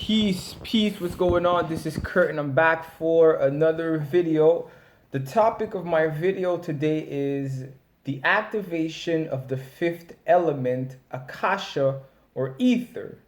Peace, what's going on? This is Kurt and I'm back for another video. The topic of my video today is the activation of the fifth element, Akasha or ether.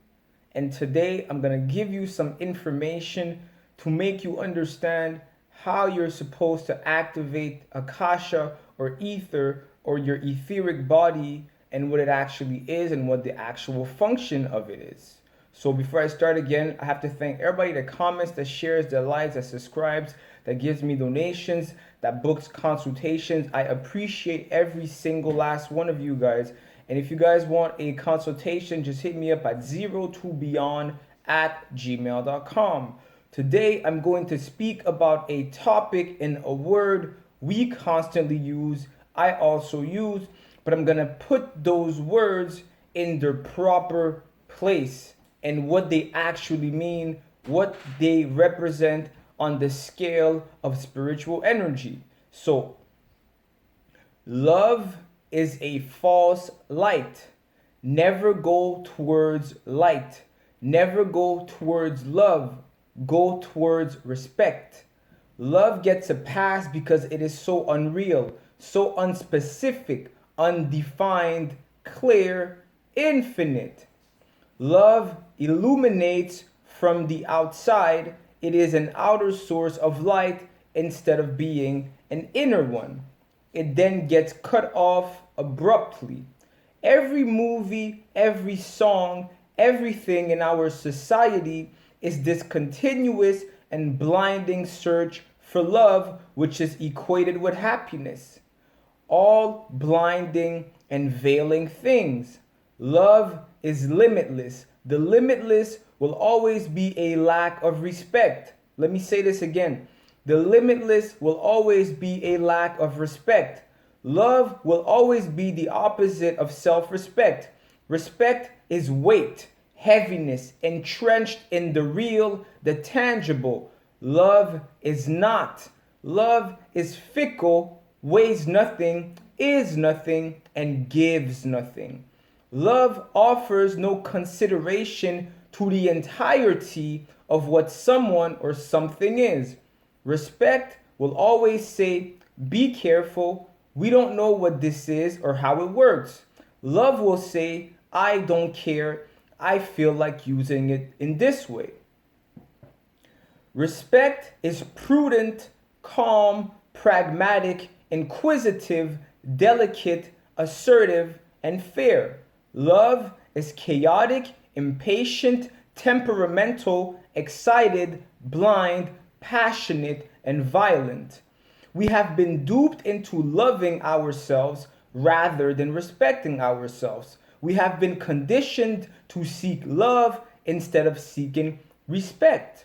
And today I'm going to give you some information to make you understand how you're supposed to activate Akasha or ether or your etheric body and what it actually is and what the actual function of it is. So before I start again, I have to thank everybody that comments, that shares, that likes, that subscribes, that gives me donations, that books consultations. I appreciate every single last one of you guys. And if you guys want a consultation, just hit me up at 02beyond@gmail.com. Today, I'm going to speak about a topic and a word we constantly use, I also use, but I'm going to put those words in their proper place and what they actually mean, what they represent on the scale of spiritual energy. So, love is a false light. Never go towards light. Never go towards love. Go towards respect. Love gets a pass because it is so unreal, so unspecific, undefined, clear, infinite. Love illuminates from the outside. It is an outer source of light instead of being an inner one. It then gets cut off abruptly. Every movie, every song, everything in our society is this continuous and blinding search for love, which is equated with happiness. All blinding and veiling things. Love is limitless. The limitless will always be a lack of respect. Let me say this again. The limitless will always be a lack of respect. Love will always be the opposite of self-respect. Respect is weight, heaviness, entrenched in the real, the tangible. Love is not. Love is fickle, weighs nothing, is nothing, and gives nothing. Love offers no consideration to the entirety of what someone or something is. Respect will always say, be careful, we don't know what this is or how it works. Love will say, I don't care, I feel like using it in this way. Respect is prudent, calm, pragmatic, inquisitive, delicate, assertive, and fair. Love is chaotic, impatient, temperamental, excited, blind, passionate, and violent. We have been duped into loving ourselves rather than respecting ourselves. We have been conditioned to seek love instead of seeking respect.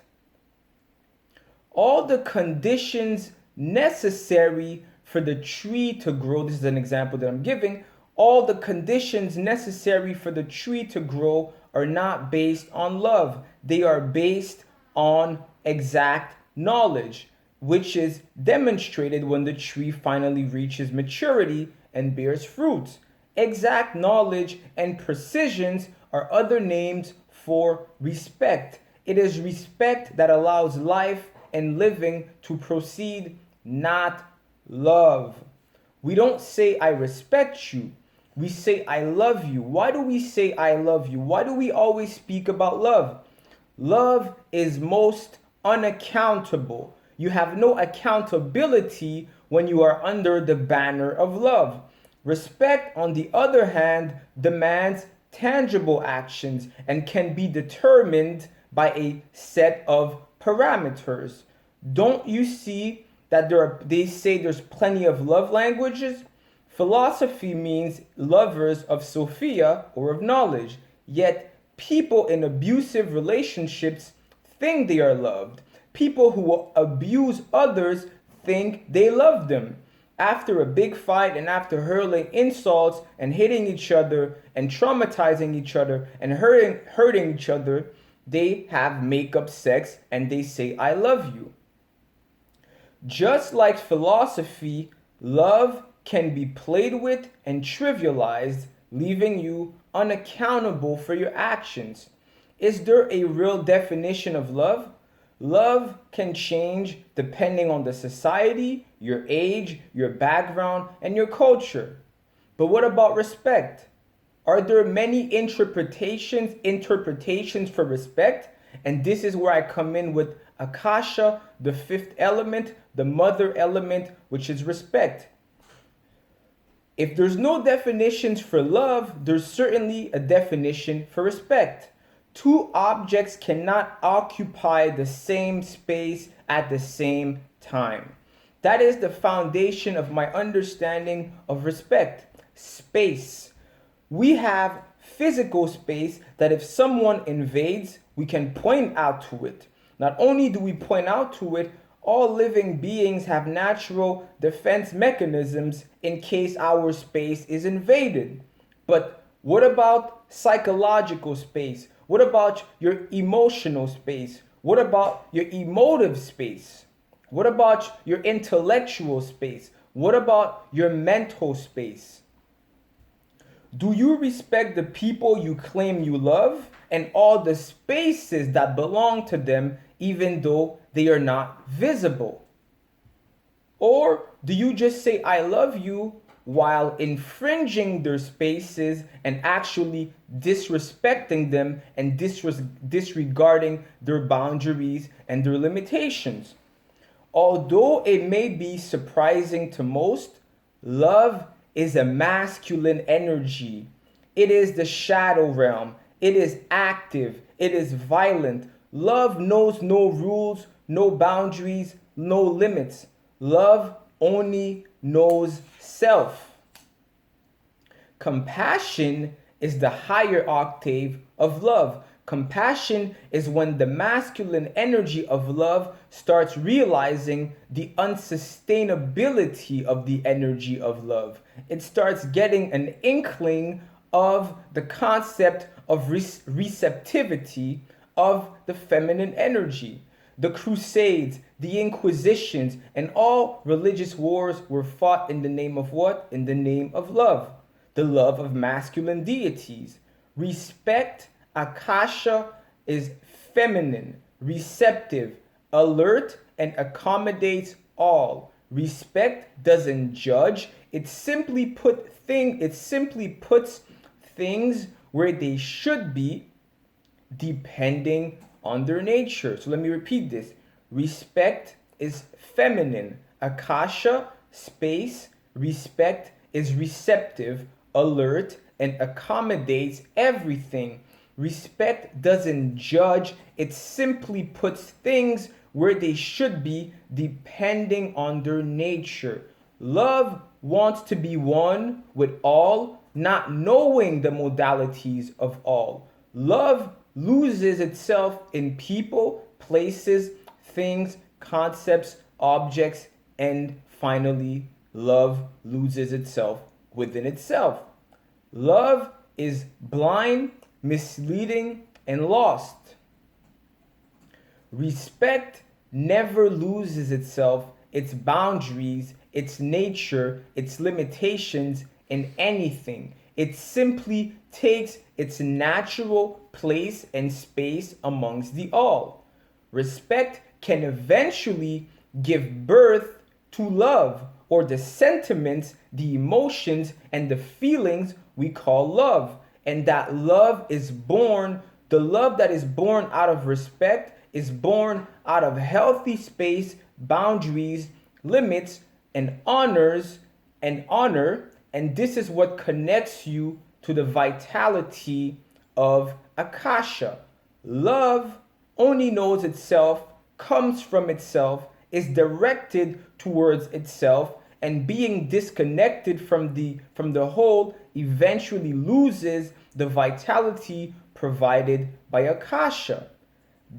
All the conditions necessary for the tree to grow, this is an example that I'm giving, all the conditions necessary for the tree to grow are not based on love. They are based on exact knowledge, which is demonstrated when the tree finally reaches maturity and bears fruits. Exact knowledge and precisions are other names for respect. It is respect that allows life and living to proceed, not love. We don't say, I respect you. We say, I love you. Why do we say, I love you? Why do we always speak about love? Love is most unaccountable. You have no accountability when you are under the banner of love. Respect, on the other hand, demands tangible actions and can be determined by a set of parameters. Don't you see that they say there's plenty of love languages? Philosophy means lovers of Sophia or of knowledge, yet people in abusive relationships think they are loved. People who abuse others think they love them. After a big fight and after hurling insults and hitting each other and traumatizing each other and hurting each other, they have make-up sex and they say, I love you. Just like philosophy, love can be played with and trivialized, leaving you unaccountable for your actions. Is there a real definition of love? Love can change depending on the society, your age, your background, and your culture. But what about respect? Are there many interpretations for respect? And this is where I come in with Akasha, the fifth element, the mother element, which is respect. If there's no definitions for love, there's certainly a definition for respect. Two objects cannot occupy the same space at the same time. That is the foundation of my understanding of respect. Space. We have physical space that if someone invades, we can point out to it. Not only do we point out to it, all living beings have natural defense mechanisms in case our space is invaded. But what about psychological space? What about your emotional space? What about your emotive space? What about your intellectual space? What about your mental space? Do you respect the people you claim you love and all the spaces that belong to them, even though they are not visible? Or do you just say, I love you, while infringing their spaces and actually disrespecting them and disregarding their boundaries and their limitations? Although it may be surprising to most, love is a masculine energy. It is the shadow realm. It is active. It is violent. Love knows no rules, no boundaries, no limits. Love only knows self. Compassion is the higher octave of love. Compassion is when the masculine energy of love starts realizing the unsustainability of the energy of love. It starts getting an inkling of the concept of receptivity of the feminine energy. The Crusades, the Inquisitions, and all religious wars were fought in the name of what? In the name of love. The love of masculine deities. Respect, Akasha, is feminine, receptive, alert, and accommodates all. Respect doesn't judge. It simply puts things where they should be depending on their nature. So let me repeat this. Respect is feminine. Akasha, space. Respect is receptive, alert, and accommodates everything. Respect doesn't judge. It simply puts things where they should be depending on their nature. Love wants to be one with all, not knowing the modalities of all. Love loses itself in people, places, things, concepts, objects, and finally, love loses itself within itself. Love is blind, misleading, and lost. Respect never loses itself, its boundaries, its nature, its limitations in anything. It simply takes its natural place and space amongst the all. Respect can eventually give birth to love, or the sentiments, the emotions, and the feelings we call love. And that love is born, the love that is born out of respect is born out of healthy space, boundaries, limits, and honor. And this is what connects you to the vitality of Akasha. Love only knows itself, comes from itself, is directed towards itself, and being disconnected from the whole eventually loses the vitality provided by Akasha.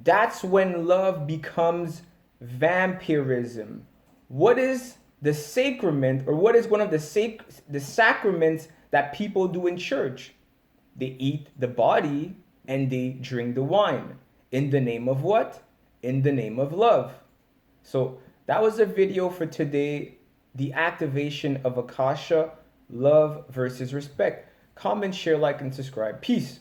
That's when love becomes vampirism. What is the sacrament, or what is one of the sacraments that people do in church? They eat the body and they drink the wine. In the name of what? In the name of love. So that was a video for today. The activation of Akasha, love versus respect. Comment, share, like, and subscribe. Peace.